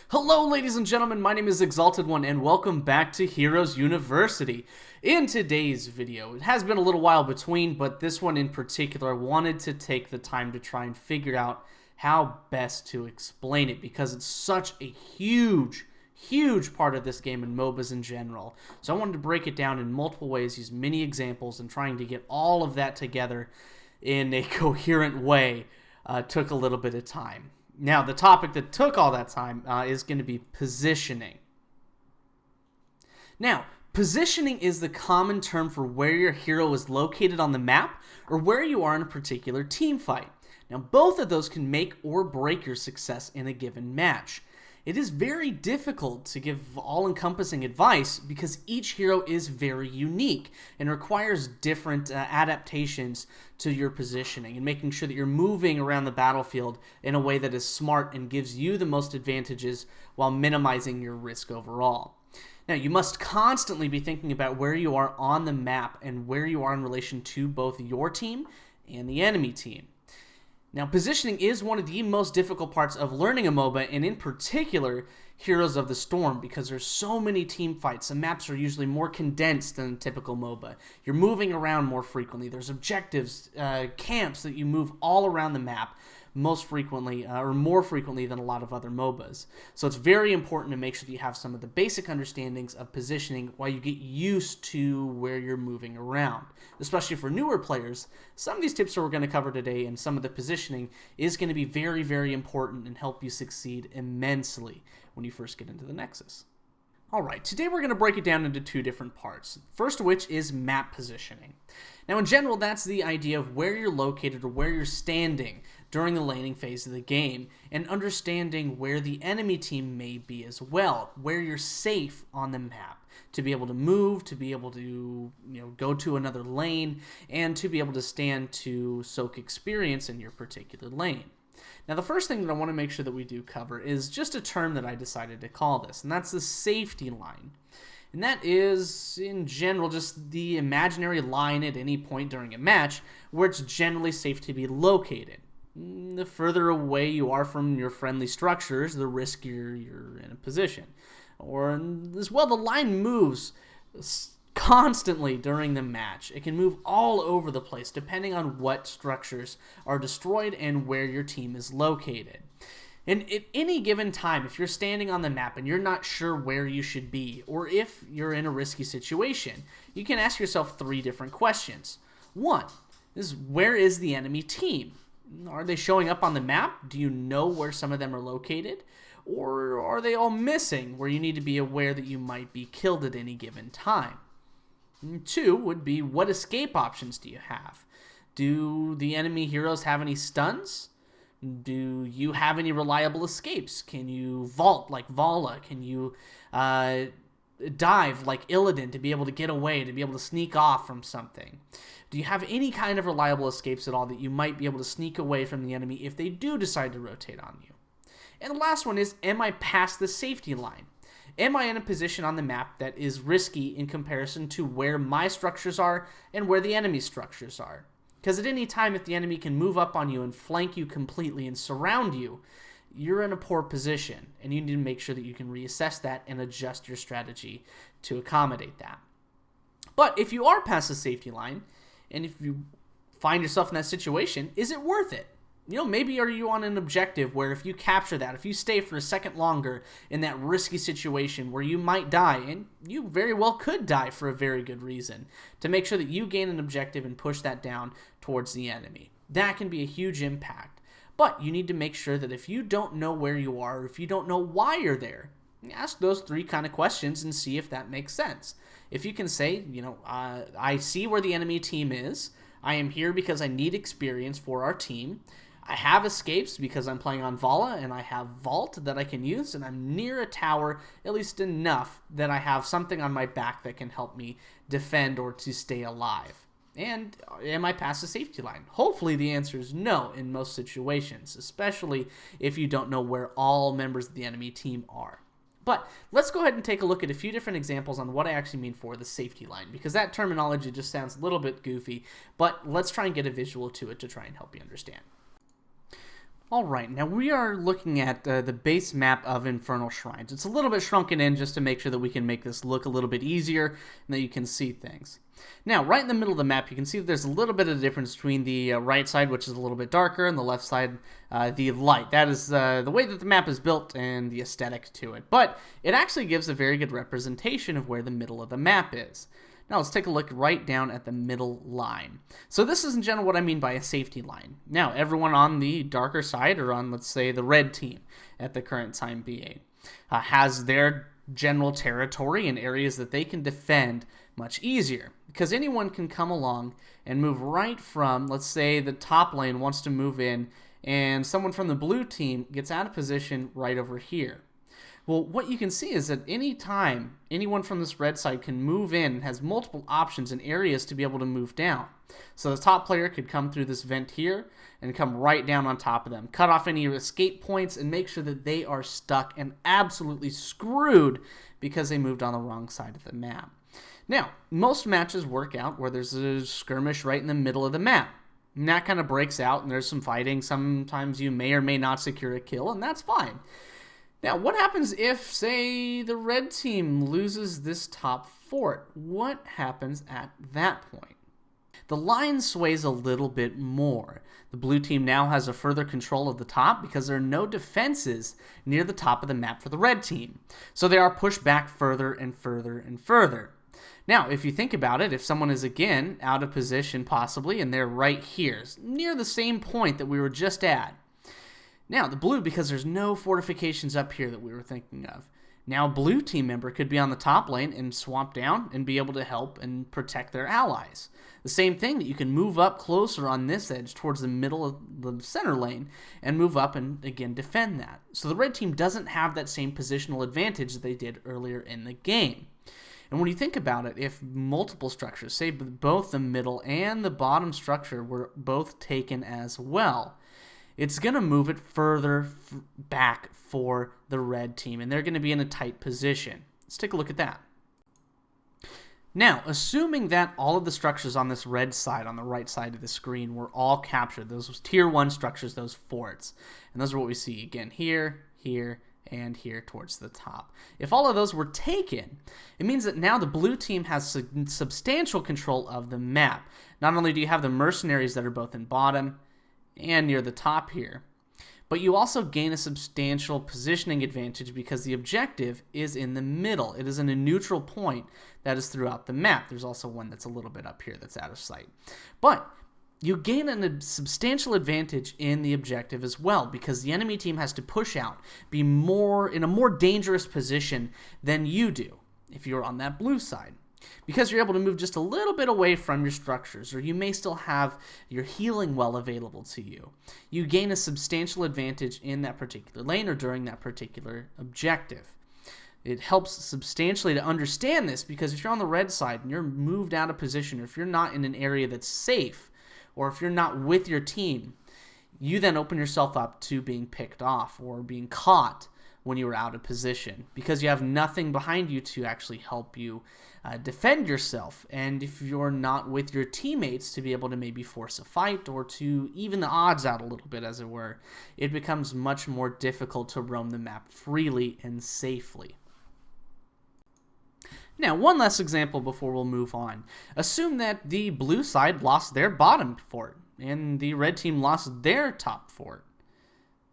Hello ladies and gentlemen, my name is Exalted One and welcome back to Heroes University. In today's video, it has been a little while between, but this one in particular, I wanted to take the time to try and figure out how best to explain it because it's such a huge part of this game and MOBAs in general. So I wanted to break it down in multiple ways, use many examples, and trying to get all of that together in a coherent way took a little bit of time. Now, the topic that took all that time is going to be positioning. Now, positioning is the common term for where your hero is located on the map or where you are in a particular team fight. Now, both of those can make or break your success in a given match. It is very difficult to give all-encompassing advice because each hero is very unique and requires different adaptations to your positioning and making sure that you're moving around the battlefield in a way that is smart and gives you the most advantages while minimizing your risk overall. Now, you must constantly be thinking about where you are on the map and where you are in relation to both your team and the enemy team. Now, positioning is one of the most difficult parts of learning a MOBA, and in particular, Heroes of the Storm, because there's so many team fights. The maps are usually more condensed than a typical MOBA. You're moving around more frequently. There's objectives, camps that you move all around the map most frequently, or more frequently than a lot of other MOBAs. So it's very important to make sure that you have some of the basic understandings of positioning while you get used to where you're moving around. Especially for newer players, some of these tips that we're going to cover today and some of the positioning is going to be very, very important and help you succeed immensely when you first get into the Nexus. Alright, today we're going to break it down into two different parts. First of which is map positioning. Now in general, that's the idea of where you're located or where you're standing during the laning phase of the game, and understanding where the enemy team may be as well, where you're safe on the map, to be able to move, to be able to go to another lane, and to be able to stand to soak experience in your particular lane. Now, the first thing that I want to make sure that we do cover is just a term that I decided to call this, and that's the safety line. And that is, in general, just the imaginary line at any point during a match where it's generally safe to be located. The further away you are from your friendly structures, the riskier you're in a position. Or, as well, the line moves constantly during the match. It can move all over the place depending on what structures are destroyed and where your team is located. And at any given time, if you're standing on the map and you're not sure where you should be, or if you're in a risky situation, you can ask yourself three different questions. One is, where is the enemy team? Are they showing up on the map? Do you know where some of them are located? Or are they all missing, where you need to be aware that you might be killed at any given time? And two would be, what escape options do you have? Do the enemy heroes have any stuns? Do you have any reliable escapes? Can you vault like Vala? Can you dive like Illidan to be able to get away, to be able to sneak off from something? Do you have any kind of reliable escapes at all that you might be able to sneak away from the enemy if they do decide to rotate on you? And the last one is, am I past the safety line? Am I in a position on the map that is risky in comparison to where my structures are and where the enemy structures are? Because at any time, if the enemy can move up on you and flank you completely and surround you, you're in a poor position, and you need to make sure that you can reassess that and adjust your strategy to accommodate that. But if you are past the safety line, and if you find yourself in that situation, is it worth it? Maybe are you on an objective where if you capture that, if you stay for a second longer in that risky situation where you might die, and you very well could die for a very good reason, to make sure that you gain an objective and push that down towards the enemy. That can be a huge impact. But you need to make sure that if you don't know where you are, or if you don't know why you're there, ask those three kind of questions and see if that makes sense. If you can say, I see where the enemy team is, I am here because I need experience for our team, I have escapes because I'm playing on Vala, and I have Vault that I can use, and I'm near a tower, at least enough that I have something on my back that can help me defend or to stay alive. And am I past the safety line? Hopefully the answer is no in most situations, especially if you don't know where all members of the enemy team are. But let's go ahead and take a look at a few different examples on what I actually mean for the safety line, because that terminology just sounds a little bit goofy, but let's try and get a visual to it to try and help you understand. Alright, now we are looking at the base map of Infernal Shrines. It's a little bit shrunken in just to make sure that we can make this look a little bit easier and that you can see things. Now, right in the middle of the map, you can see that there's a little bit of difference between the right side, which is a little bit darker, and the left side, the light. That is the way that the map is built and the aesthetic to it. But it actually gives a very good representation of where the middle of the map is. Now let's take a look right down at the middle line. So this is in general what I mean by a safety line. Now everyone on the darker side, or on, let's say, the red team at the current time being, has their general territory and areas that they can defend much easier, because anyone can come along and move right from, let's say, the top lane wants to move in and someone from the blue team gets out of position right over here. Well, what you can see is that any time anyone from this red side can move in and has multiple options and areas to be able to move down. So the top player could come through this vent here and come right down on top of them, cut off any escape points, and make sure that they are stuck and absolutely screwed because they moved on the wrong side of the map. Now, most matches work out where there's a skirmish right in the middle of the map. And that kind of breaks out and there's some fighting. Sometimes you may or may not secure a kill, and that's fine. Now, what happens if, say, the red team loses this top fort? What happens at that point? The line sways a little bit more. The blue team now has a further control of the top because there are no defenses near the top of the map for the red team. So they are pushed back further and further and further. Now, if you think about it, if someone is again out of position possibly, and they're right here, near the same point that we were just at. Now, the blue, because there's no fortifications up here that we were thinking of. Now, a blue team member could be on the top lane and swamp down and be able to help and protect their allies. The same thing that you can move up closer on this edge towards the middle of the center lane and move up and, again, defend that. So the red team doesn't have that same positional advantage that they did earlier in the game. And when you think about it, if multiple structures, say both the middle and the bottom structure, were both taken as well, it's going to move it further back for the red team, and they're going to be in a tight position. Let's take a look at that. Now, assuming that all of the structures on this red side, on the right side of the screen, were all captured, those tier 1 structures, those forts, and those are what we see again here, here, and here towards the top. If all of those were taken, it means that now the blue team has substantial control of the map. Not only do you have the mercenaries that are both in bottom and near the top here, but you also gain a substantial positioning advantage because the objective is in the middle. It is in a neutral point that is throughout the map. There's also one that's a little bit up here that's out of sight. But you gain a substantial advantage in the objective as well because the enemy team has to push out, be in a more dangerous position than you do if you're on that blue side. Because you're able to move just a little bit away from your structures, or you may still have your healing well available to you. You gain a substantial advantage in that particular lane or during that particular objective. It helps substantially to understand this because if you're on the red side and you're moved out of position, or if you're not in an area that's safe, or if you're not with your team, you then open yourself up to being picked off or being caught when you were out of position because you have nothing behind you to actually help you defend yourself. And if you're not with your teammates to be able to maybe force a fight or to even the odds out a little bit, as it were, it becomes much more difficult to roam the map freely and safely. Now, one last example before we'll move on. Assume that the blue side lost their bottom fort and the red team lost their top fort.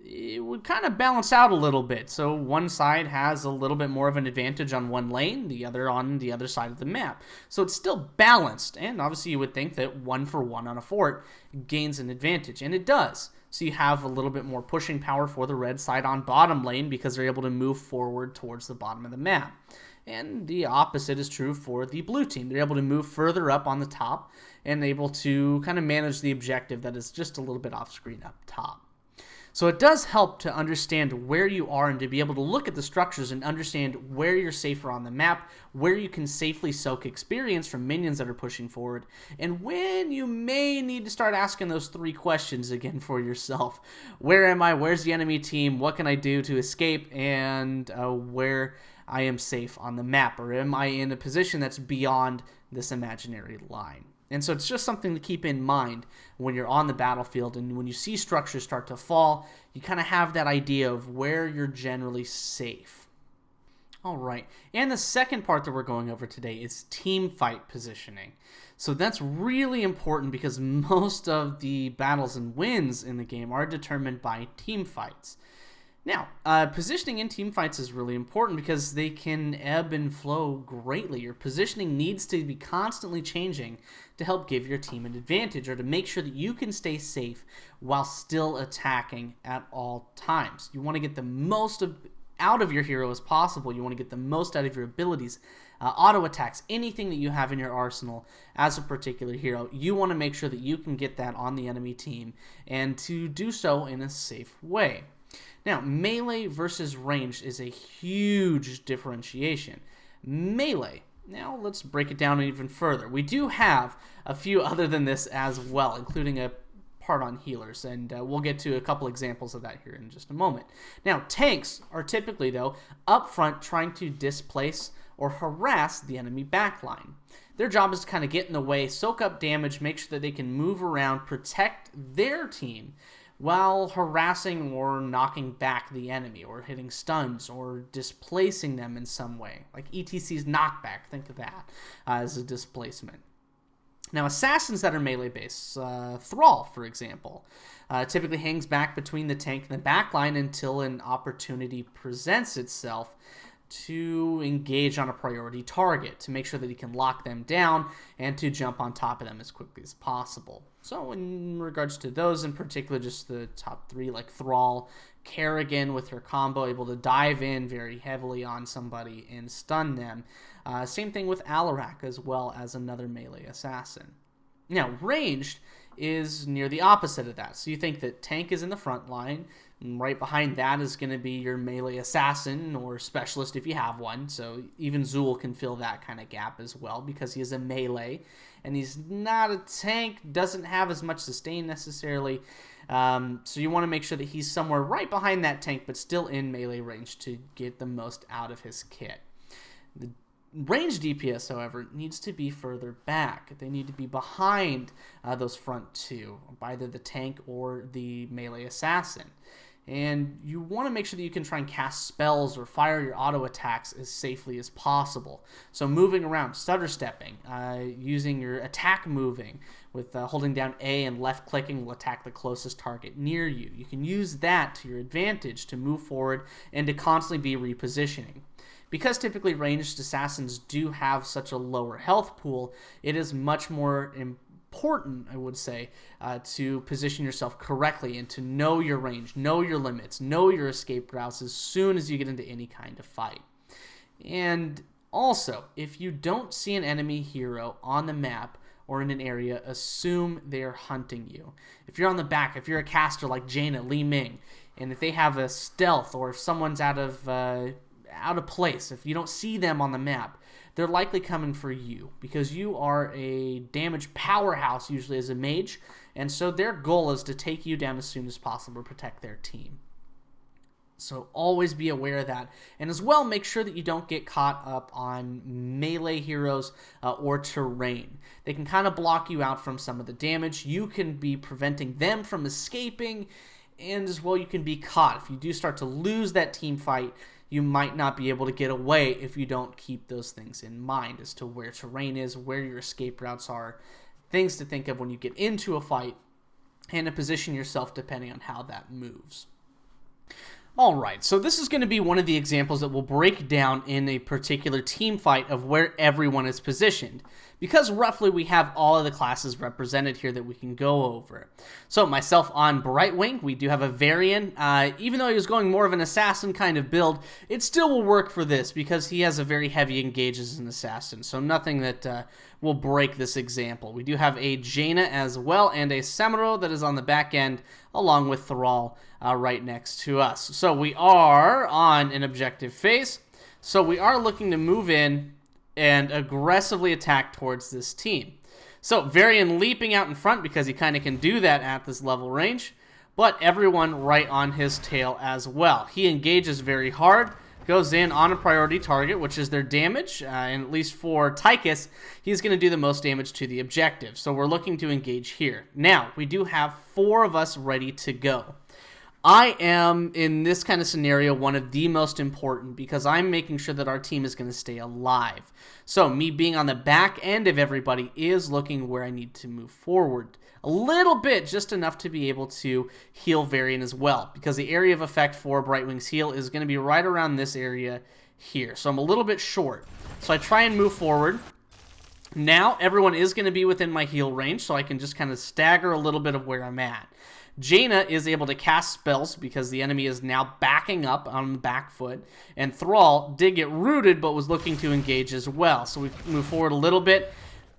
It would kind of balance out a little bit. So one side has a little bit more of an advantage on one lane, the other on the other side of the map. So it's still balanced, and obviously you would think that 1 for 1 on a fort gains an advantage, and it does. So you have a little bit more pushing power for the red side on bottom lane because they're able to move forward towards the bottom of the map. And the opposite is true for the blue team. They're able to move further up on the top and able to kind of manage the objective that is just a little bit off screen up top. So it does help to understand where you are and to be able to look at the structures and understand where you're safer on the map, where you can safely soak experience from minions that are pushing forward, and when you may need to start asking those 3 questions again for yourself. Where am I? Where's the enemy team? What can I do to escape? And where I am safe on the map? Or am I in a position that's beyond this imaginary line? And so it's just something to keep in mind when you're on the battlefield, and when you see structures start to fall, you kind of have that idea of where you're generally safe. All right, and the second part that we're going over today is team fight positioning. So that's really important because most of the battles and wins in the game are determined by team fights. Now, positioning in team fights is really important because they can ebb and flow greatly. Your positioning needs to be constantly changing to help give your team an advantage, or to make sure that you can stay safe while still attacking at all times. You want to get the most out of your hero as possible. You want to get the most out of your abilities, auto attacks, anything that you have in your arsenal as a particular hero. You want to make sure that you can get that on the enemy team, and to do so in a safe way. Now, melee versus ranged is a huge differentiation. Melee, now let's break it down even further. We do have a few other than this as well, including a part on healers, and we'll get to a couple examples of that here in just a moment. Now, tanks are typically, though, up front trying to displace or harass the enemy backline. Their job is to kind of get in the way, soak up damage, make sure that they can move around, protect their team, while harassing or knocking back the enemy, or hitting stuns, or displacing them in some way. Like ETC's knockback, think of that as a displacement. Now, assassins that are melee-based, Thrall, for example, typically hangs back between the tank and the backline until an opportunity presents itself to engage on a priority target, to make sure that he can lock them down and to jump on top of them as quickly as possible. So in regards to those in particular, just the top three, like Thrall, Kerrigan with her combo, able to dive in very heavily on somebody and stun them. Same thing with Alarak, as well as another melee assassin. Now, ranged is near the opposite of that. So you think that tank is in the front line, and right behind that is going to be your melee assassin or specialist if you have one. So even Zool can fill that kind of gap as well, because he is a melee and he's not a tank, doesn't have as much sustain necessarily. So you want to make sure that he's somewhere right behind that tank, but still in melee range to get the most out of his kit. The ranged DPS, however, needs to be further back. They need to be behind those front two, either the tank or the melee assassin. And you want to make sure that you can try and cast spells or fire your auto attacks as safely as possible. So moving around, stutter stepping, using your attack moving with holding down A and left clicking will attack the closest target near you. You can use that to your advantage to move forward and to constantly be repositioning. Because typically ranged assassins do have such a lower health pool, it is much more important, I would say, to position yourself correctly and to know your range, know your limits, know your escape routes as soon as you get into any kind of fight. And also, if you don't see an enemy hero on the map or in an area, assume they're hunting you. If you're on the back, if you're a caster like Jaina, Li Ming, and if they have a stealth, or if someone's out of place, if you don't see them on the map, they're likely coming for you, because you are a damage powerhouse usually as a mage, and so their goal is to take you down as soon as possible to protect their team. So always be aware of that, and as well make sure that you don't get caught up on melee heroes or terrain. They can kind of block you out from some of the damage. You can be preventing them from escaping, and as well you can be caught. If you do start to lose that team fight, you might not be able to get away if you don't keep those things in mind as to where terrain is, where your escape routes are, things to think of when you get into a fight, and to position yourself depending on how that moves. Alright, so this is going to be one of the examples that will break down in a particular team fight of where everyone is positioned, because roughly we have all of the classes represented here that we can go over. So myself on Brightwing, we do have a Varian. Even though he was going more of an assassin kind of build, it still will work for this because he has a very heavy engage as an assassin, so nothing that will break this example. We do have a Jaina as well, and a Semiro that is on the back end, along with Thrall right next to us. So we are on an objective phase, so we are looking to move in and aggressively attack towards this team. So Varian leaping out in front because he kind of can do that at this level range, but everyone right on his tail as well. He engages very hard, goes in on a priority target, which is their damage, and at least for Tychus, he's going to do the most damage to the objective. So we're looking to engage here. Now, we do have 4 of us ready to go. I am, in this kind of scenario, one of the most important because I'm making sure that our team is going to stay alive. So me being on the back end of everybody is looking where I need to move forward a little bit, just enough to be able to heal Varian as well, because the area of effect for Brightwing's heal is going to be right around this area here. So I'm a little bit short. So I try and move forward. Now everyone is going to be within my heal range, so I can just kind of stagger a little bit of where I'm at. Jaina is able to cast spells because the enemy is now backing up on the back foot, and Thrall did get rooted but was looking to engage as well. So we move forward a little bit,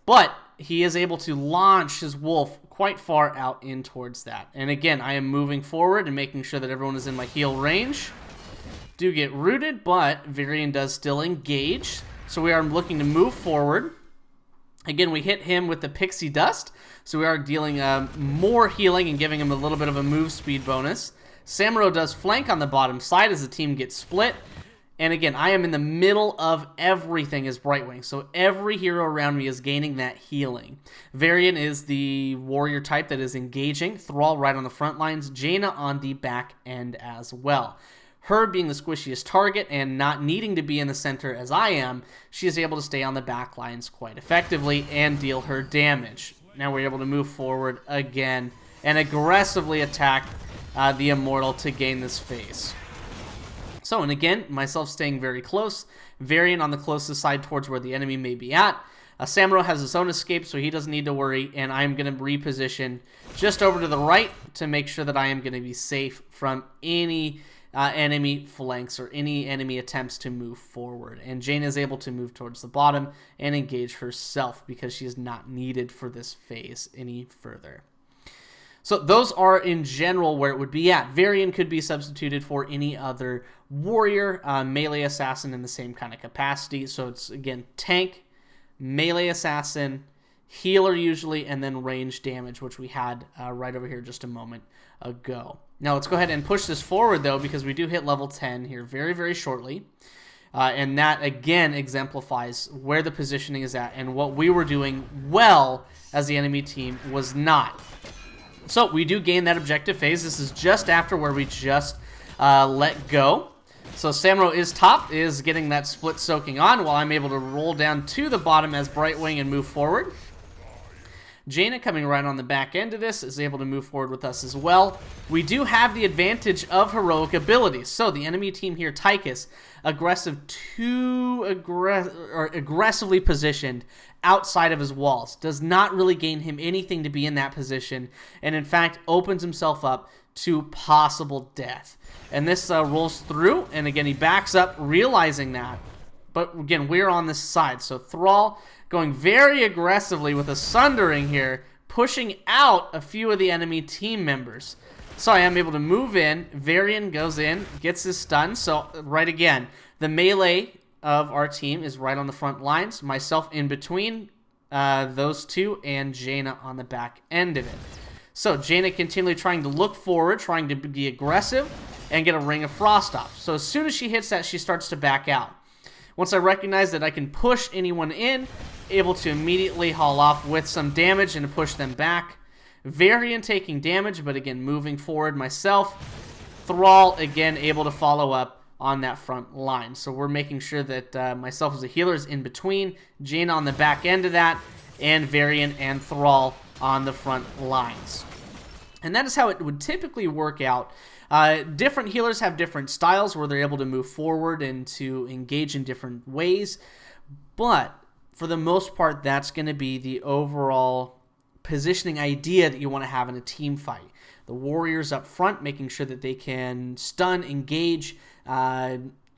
but he is able to launch his wolf quite far out in towards that. And again, I am moving forward and making sure that everyone is in my heal range. Do get rooted, but Varian does still engage. So we are looking to move forward. Again, we hit him with the Pixie Dust, so we are dealing more healing and giving him a little bit of a move speed bonus. Samuro does flank on the bottom side as the team gets split. And again, I am in the middle of everything as Brightwing, so every hero around me is gaining that healing. Varian is the warrior type that is engaging. Thrall right on the front lines. Jaina on the back end as well. Her being the squishiest target and not needing to be in the center as I am, she is able to stay on the back lines quite effectively and deal her damage. Now we're able to move forward again and aggressively attack the Immortal to gain this phase. So, and again, myself staying very close. Varian on the closest side towards where the enemy may be at. Samuro has his own escape, so he doesn't need to worry, and I'm going to reposition just over to the right to make sure that I am going to be safe from any enemy flanks or any enemy attempts to move forward. And Jaina is able to move towards the bottom and engage herself because she is not needed for this phase any further. So those are in general where it would be at. Varian could be substituted for any other warrior, melee assassin in the same kind of capacity. So it's, again, tank, melee assassin, healer usually, and then range damage, which we had right over here just a moment ago. Now let's go ahead and push this forward, though, because we do hit level 10 here very, very shortly. And that, again, exemplifies where the positioning is at and what we were doing well as the enemy team was not. So we do gain that objective phase. This is just after where we just let go. So Samuro is top, is getting that split soaking on while I'm able to roll down to the bottom as Brightwing and move forward. Jaina coming right on the back end of this is able to move forward with us as well. We do have the advantage of heroic abilities. So the enemy team here, Tychus, aggressively positioned outside of his walls. Does not really gain him anything to be in that position, and in fact opens himself up to possible death. And this rolls through, and again he backs up, realizing that. But again, we're on this side, so Thrall going very aggressively with a Sundering here, pushing out a few of the enemy team members. So I am able to move in. Varian goes in, gets his stun. So right again, the melee of our team is right on the front lines. Myself in between those two, and Jaina on the back end of it. So Jaina continually trying to look forward, trying to be aggressive, and get a Ring of Frost off. So as soon as she hits that, she starts to back out. Once I recognize that I can push anyone in, able to immediately haul off with some damage and to push them back. Varian taking damage, but again moving forward myself. Thrall again able to follow up on that front line. So we're making sure that myself as a healer is in between, Jaina on the back end of that, and Varian and Thrall on the front lines. And that is how it would typically work out. Different healers have different styles where they're able to move forward and to engage in different ways. But for the most part, that's going to be the overall positioning idea that you want to have in a team fight. The warriors up front, making sure that they can stun, engage,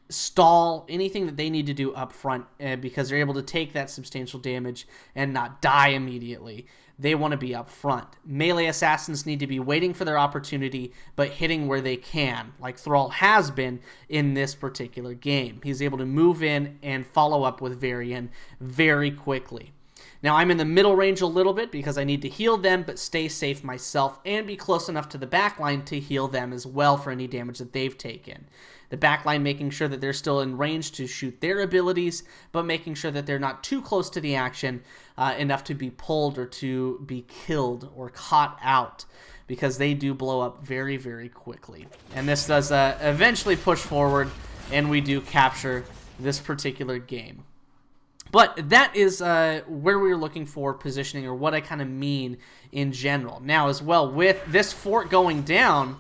stall, anything that they need to do up front because they're able to take that substantial damage and not die immediately. They want to be up front. Melee assassins need to be waiting for their opportunity, but hitting where they can, like Thrall has been in this particular game. He's able to move in and follow up with Varian very quickly. Now, I'm in the middle range a little bit because I need to heal them, but stay safe myself and be close enough to the back line to heal them as well for any damage that they've taken. The backline making sure that they're still in range to shoot their abilities, but making sure that they're not too close to the action enough to be pulled or to be killed or caught out, because they do blow up very, very quickly. And this does eventually push forward, and we do capture this particular game. But that is where we were looking for positioning, or what I kind of mean in general. Now, as well, with this fort going down,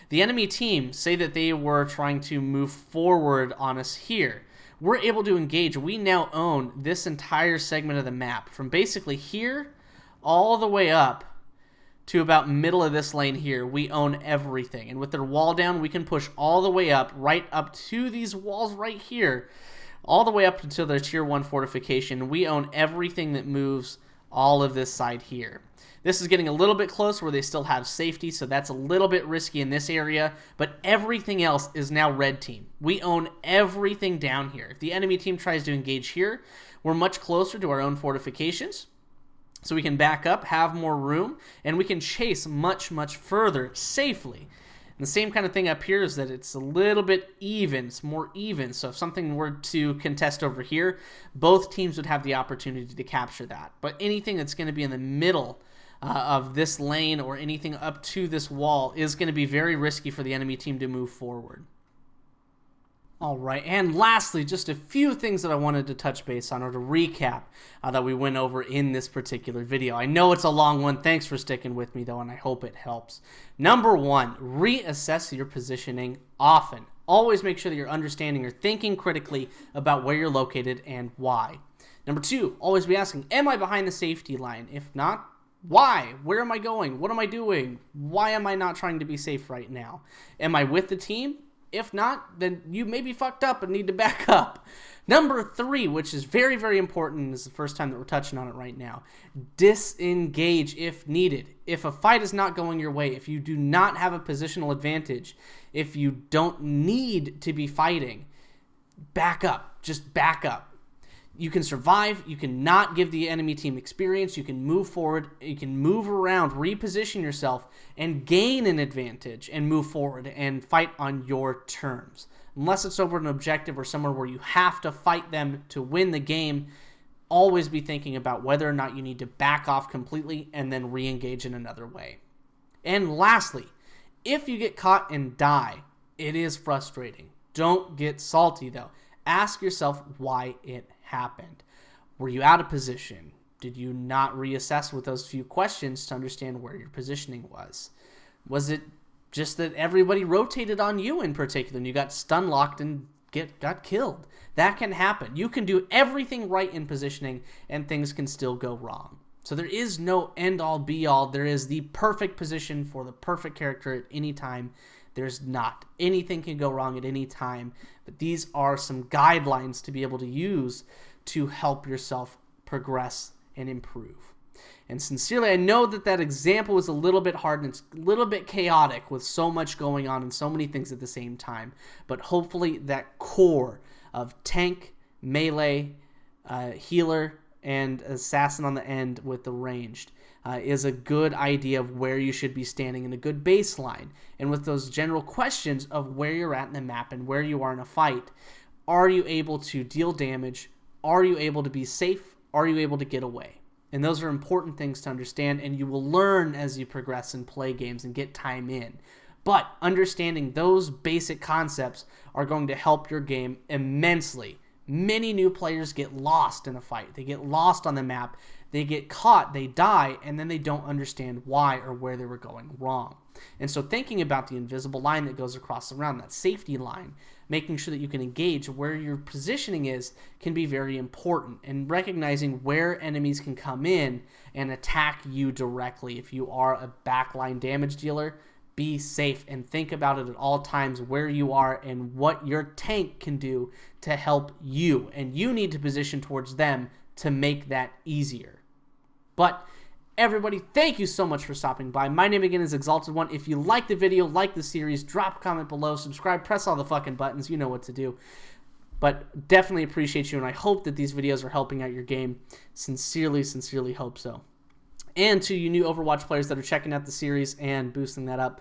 the enemy team, say that they were trying to move forward on us here. We're able to engage. We now own this entire segment of the map, from basically here all the way up to about middle of this lane here. We own everything. And with their wall down, we can push all the way up, right up to these walls right here, all the way up until their tier 1 fortification. We own everything that moves all of this side here. This is getting a little bit close where they still have safety, so that's a little bit risky in this area, but everything else is now red team. We own everything down here. If the enemy team tries to engage here, we're much closer to our own fortifications, so we can back up, have more room, and we can chase much, much further safely. And the same kind of thing up here is that it's a little bit even. It's more even. So if something were to contest over here, both teams would have the opportunity to capture that. But anything that's going to be in the middle of this lane or anything up to this wall is going to be very risky for the enemy team to move forward. All right, and lastly, just a few things that I wanted to touch base on, or to recap that we went over in this particular video. I know it's a long one. Thanks for sticking with me, though, and I hope it helps. Number 1, reassess your positioning often. Always make sure that you're understanding or thinking critically about where you're located and why. Number 2, always be asking, am I behind the safety line? If not, why? Where am I going? What am I doing? Why am I not trying to be safe right now? Am I with the team? If not, then you may be fucked up and need to back up. Number 3, which is very, very important, and is the first time that we're touching on it right now, disengage if needed. If a fight is not going your way, if you do not have a positional advantage, if you don't need to be fighting, back up. Just back up. You can survive, you can not give the enemy team experience, you can move forward, you can move around, reposition yourself, and gain an advantage, and move forward, and fight on your terms. Unless it's over an objective or somewhere where you have to fight them to win the game, always be thinking about whether or not you need to back off completely and then re-engage in another way. And lastly, if you get caught and die, it is frustrating. Don't get salty though. Ask yourself why it happened. Were you out of position? Did you not reassess with those few questions to understand where your positioning was? Was it just that everybody rotated on you in particular and you got stun locked and got killed? That can happen. You can do everything right in positioning and things can still go wrong. So there is no end all be all. There is the perfect position for the perfect character at any time. There's not. Anything can go wrong at any time, but these are some guidelines to be able to use to help yourself progress and improve. And sincerely, I know that that example was a little bit hard and it's a little bit chaotic with so much going on and so many things at the same time, but hopefully that core of tank, melee, healer, and assassin on the end with the ranged is a good idea of where you should be standing in a good baseline. And with those general questions of where you're at in the map and where you are in a fight, are you able to deal damage? Are you able to be safe? Are you able to get away? And those are important things to understand, and you will learn as you progress and play games and get time in. But understanding those basic concepts are going to help your game immensely. Many new players get lost in a fight. They get lost on the map. They get caught, they die, and then they don't understand why or where they were going wrong. And so thinking about the invisible line that goes across around, that safety line, making sure that you can engage where your positioning is can be very important. And recognizing where enemies can come in and attack you directly. If you are a backline damage dealer, be safe and think about it at all times where you are and what your tank can do to help you. And you need to position towards them to make that easier. But everybody, thank you so much for stopping by. My name again is Exalted One. If you like the video, like the series, drop a comment below, subscribe, press all the fucking buttons. You know what to do. But definitely appreciate you, and I hope that these videos are helping out your game. Sincerely, sincerely hope so. And to you new Overwatch players that are checking out the series and boosting that up,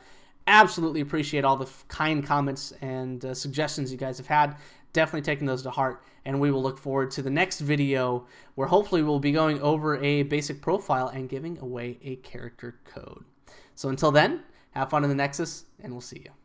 absolutely appreciate all the kind comments and suggestions you guys have had. Definitely taking those to heart, and we will look forward to the next video where hopefully we'll be going over a basic profile and giving away a character code. So until then, have fun in the Nexus, and we'll see you.